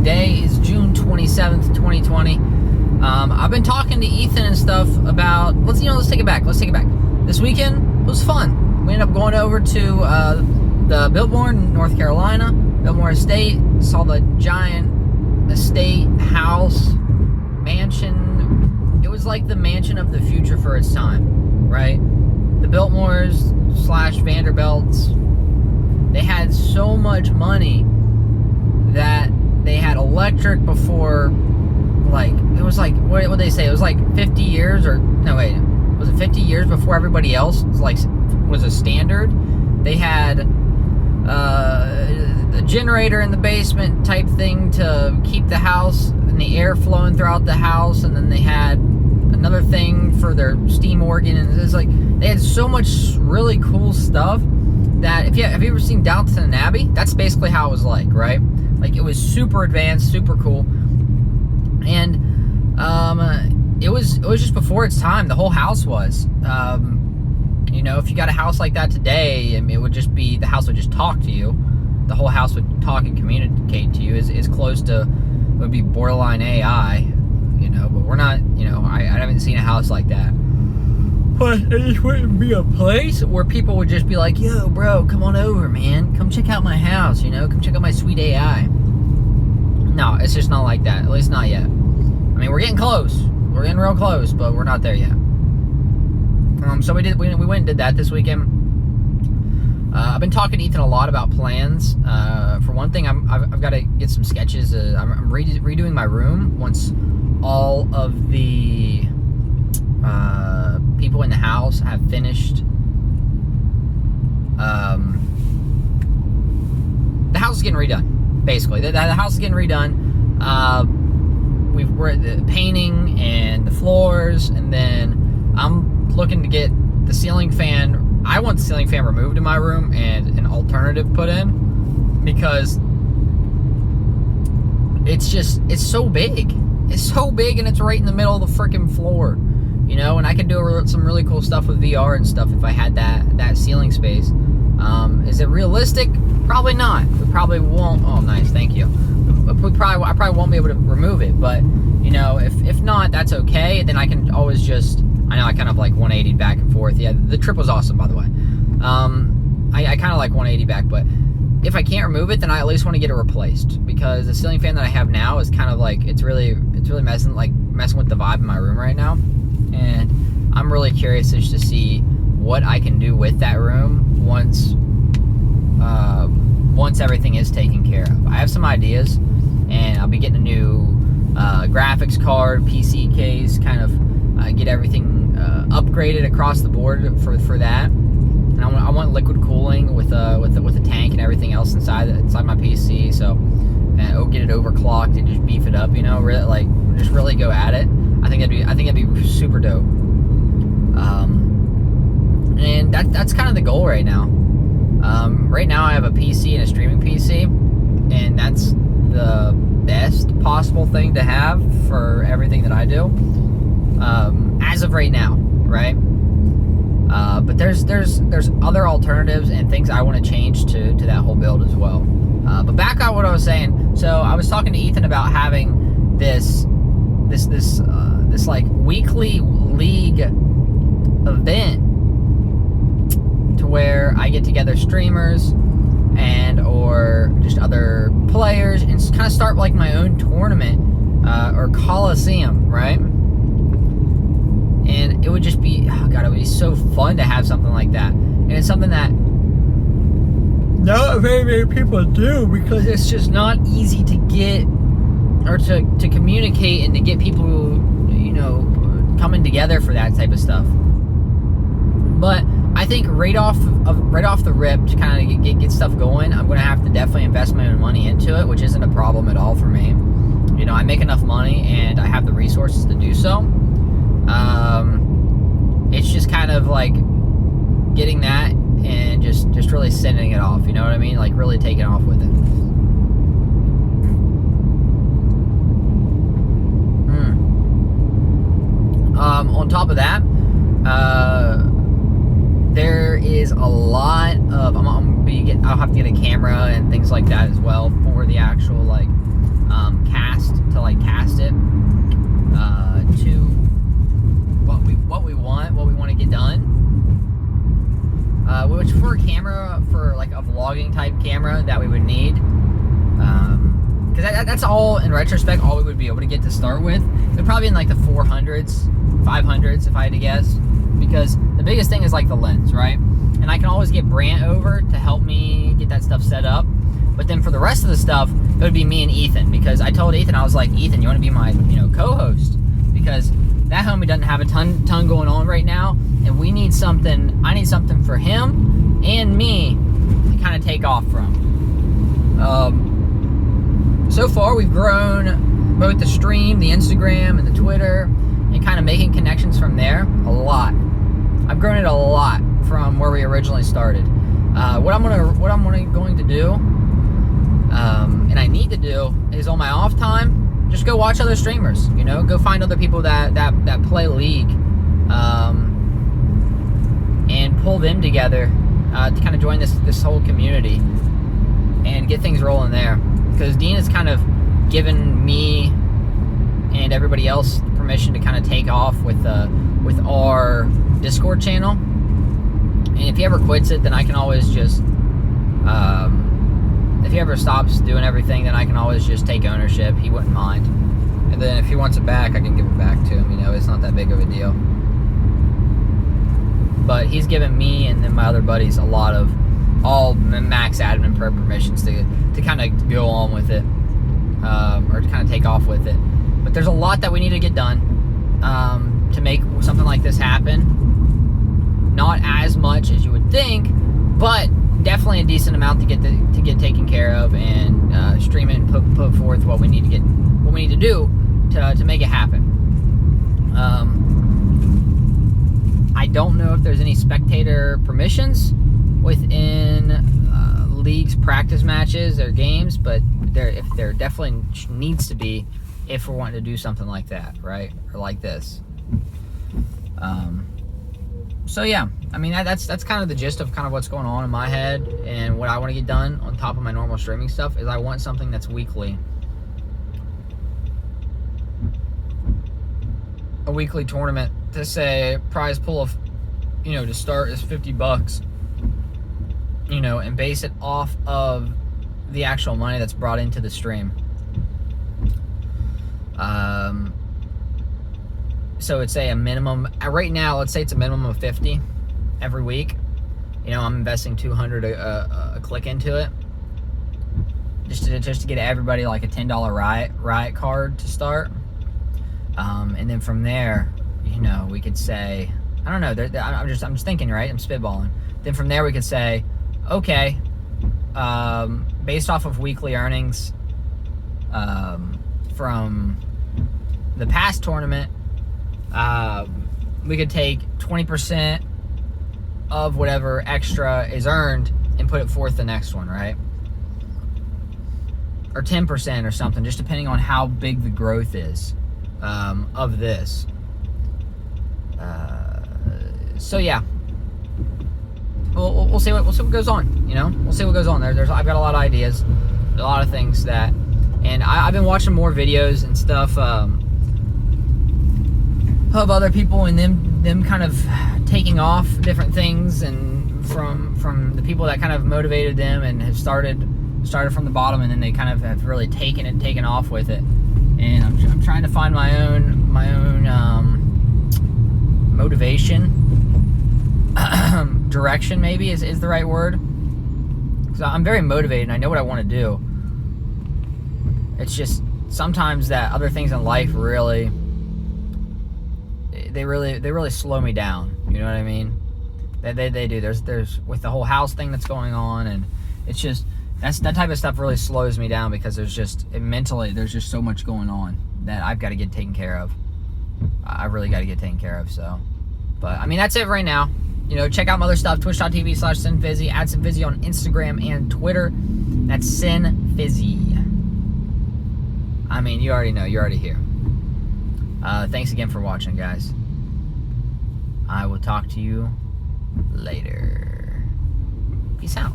Today is June 27th, 2020. I've been talking to Ethan and stuff about, let's take it back. This weekend was fun. We ended up going over to the Biltmore in North Carolina, Biltmore Estate, saw the giant estate house, mansion. It was like the mansion of the future for its time, right? The Biltmores / Vanderbilts, they had so much money that they had electric before, it was like, what would they say? It was like 50 years was it 50 years before everybody else was a standard? They had a generator in the basement type thing to keep the house and the air flowing throughout the house, and then they had another thing for their steam organ, and it's like they had so much really cool stuff that have you ever seen Downton Abbey? That's basically how it was like, right? Like, it was super advanced, super cool, and it was just before its time. The whole house was. If you got a house like that today, it would just be, the house would just talk to you. The whole house would talk and communicate to you. Is close to, it would be borderline AI, but we're not, I haven't seen a house like that. But it just wouldn't be a place where people would just be like, yo, bro, come on over, man. Come check out my house, come check out my sweet AI. No, it's just not like that. At least not yet. I mean, we're getting close. We're getting real close, but we're not there yet. So we went and did that this weekend. I've been talking to Ethan a lot about plans. For one thing, I've got to get some sketches. I'm redoing my room once all of the people in the house have finished. The house is getting redone, basically. The house is getting redone. We're painting and the floors, and then I'm looking to get the ceiling fan. I want the ceiling fan removed in my room and an alternative put in, because it's so big. It's so big, and it's right in the middle of the freaking floor, and I could do some really cool stuff with VR and stuff if I had that ceiling space. Is it realistic? Probably not. We probably won't. Oh, nice, thank you. I probably won't be able to remove it, but if not, that's okay. Then I can always just, I know I kind of like 180 back and forth. Yeah, the trip was awesome, by the way. I kind of like 180 back, but if I can't remove it, then I at least want to get it replaced, because the ceiling fan that I have now is kind of like, it's really messing with the vibe in my room right now, and I'm really curious just to see what I can do with that room once everything is taken care of. I have some ideas, and I'll be getting a new graphics card, PC case, kind of get everything upgraded across the board for that. And I want liquid cooling with a tank and everything else inside my PC. So, and get it overclocked and just beef it up. Really go at it. I think that'd be super dope. And that's kind of the goal right now. Right now I have a PC and a streaming PC, and that's the best possible thing to have for everything that I do. As of right now, right? But there's other alternatives and things I want to change to that whole build as well. But back on what I was saying. So I was talking to Ethan about having this like weekly league event, to where I get together streamers or just other players and kind of start like my own tournament or coliseum, right? And it would just be, oh God, it would be so fun to have something like that. And it's something that not very many people do, because it's just not easy to get, or to communicate and to get people, coming together for that type of stuff. But I think right off the rip, to kind of get stuff going, I'm going to have to definitely invest my own money into it, which isn't a problem at all for me. I make enough money and I have the resources to do so. It's just kind of like getting that and just really sending it off, you know what I mean? Like really taking off with it. On top of that, there is a lot of, I'll have to get a camera and things like that as well for the actual That's all, in retrospect, all we would be able to get to start with. They're probably in like the 400s, 500s, if I had to guess. Because the biggest thing is like the lens, right? And I can always get Brant over to help me get that stuff set up. But then for the rest of the stuff, it would be me and Ethan. Because I told Ethan, I was like, Ethan, you want to be my, co-host? Because that homie doesn't have a ton going on right now. And we need something, I need something for him and me to kind of take off from. So far, we've grown both the stream, the Instagram, and the Twitter, and kind of making connections from there a lot. I've grown it a lot from where we originally started. What I'm going to do, and I need to do, is on my off time, just go watch other streamers. Go find other people that play League, and pull them together to kind of join this whole community and get things rolling there. Because Dean has kind of given me and everybody else permission to kind of take off with our Discord channel. And if he ever quits it, then I can always just, if he ever stops doing everything, then I can always just take ownership. He wouldn't mind. And then if he wants it back, I can give it back to him. It's not that big of a deal. But he's given me and then my other buddies a lot of all max admin permissions to kind of go on with it, or to kind of take off with it. But there's a lot that we need to get done to make something like this happen. Not as much as you would think, but definitely a decent amount to get taken care of, and stream it and put forth what we need to do to make it happen. I don't know if there's any spectator permissions within League's practice matches or games, but there definitely needs to be if we're wanting to do something like that, right? Or like this. So yeah, that's kind of the gist of kind of what's going on in my head, and what I want to get done on top of my normal streaming stuff is I want something that's weekly. A weekly tournament to say prize pool of, to start is $50, and base it off of the actual money that's brought into the stream. So it's a minimum, right now, let's say it's a minimum of 50 every week. I'm investing $200 a click into it. Just to get everybody like a $10 riot card to start. And then from there, we could say, I don't know, I'm just thinking, right? I'm spitballing. Then from there we could say, okay, based off of weekly earnings from the past tournament, we could take 20% of whatever extra is earned and put it forth the next one, right? Or 10% or something, just depending on how big the growth is of this. So yeah, we'll see what goes on. We'll see what goes on there. I've got a lot of ideas, a lot of things that, and I've been watching more videos and stuff of other people and them kind of taking off different things, and from the people that kind of motivated them and have started from the bottom, and then they kind of have really taken off with it. And I'm trying to find my own motivation, direction maybe is the right word, because I'm very motivated and I know what I want to do. It's just sometimes that other things in life really slow me down. You know what I mean? They do. There's with the whole house thing that's going on, and it's just that type of stuff really slows me down, because there's just so much going on that I've got to get taken care of. I really got to get taken care of. So, but that's it right now. Check out my other stuff, twitch.tv/SinFizzy, add SinFizzy on Instagram and Twitter. That's SinFizzy. You already know, you're already here. Thanks again for watching, guys. I will talk to you later. Peace out.